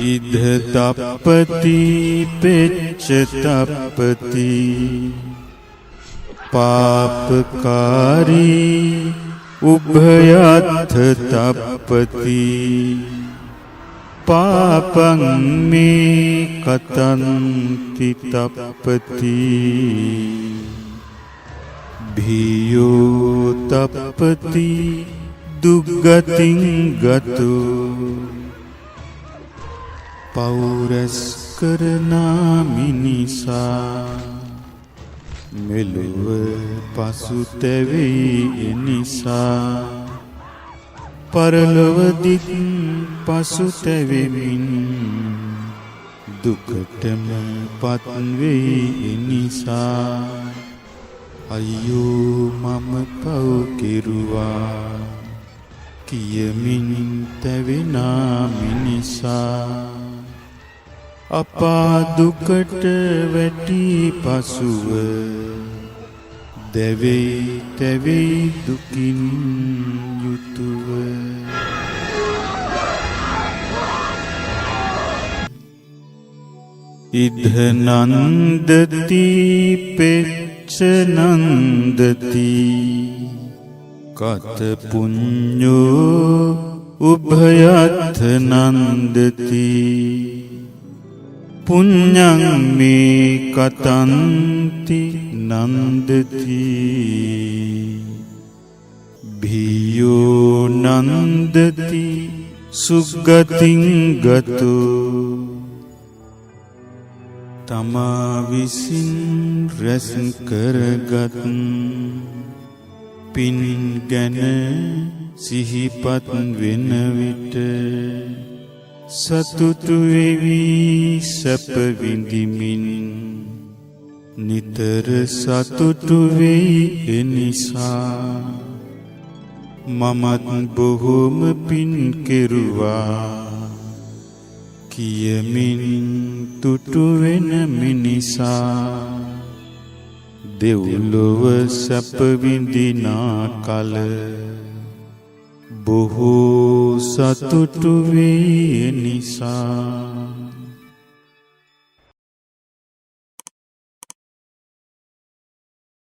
ඉද තප්පති පෙච්ච තප්පති පාපකාරී උභයත්ථ තප්පති පාපං මේ කතන්ති තප්පති භීයෝ තප්පති දුග්ගතින් ගතු පෞරස් කරනා මිනිසා මෙලොව පසුතැවෙයි එනිසා පරලොවදිත් පසුතැවෙමින් දුකටම පත්වෙයි එනිසා අයියෝ මම පව් කෙරුවා කියමින් තැවෙනා මිනිසා අපා දුකට වැටී පසුව දැවෙයි තැවෙයි දුකින් යුතුව ඉද නන්දති පෙච්ච නන්දති කත පුඤ්ඤෝ උභයත්ථ නන්දති පුඤ්ඤං මේ කතන්ති නන්දති භීයෝ නන්දති සුග්ගතින් ගතු තමා විසින් රැස් කරගත් පින් ගැන සිහිපත් වෙන විට සතුටු වෙවි සැප විඳිමින් නිතර සතුටු වෙයි එනිසා මමත් බොහෝම පින් කෙරුවා කියමින් තුටු වෙන මිනිසා දෙව්ලොව සැප විඳිනා කල බොහෝ සතුටු වේ නිසා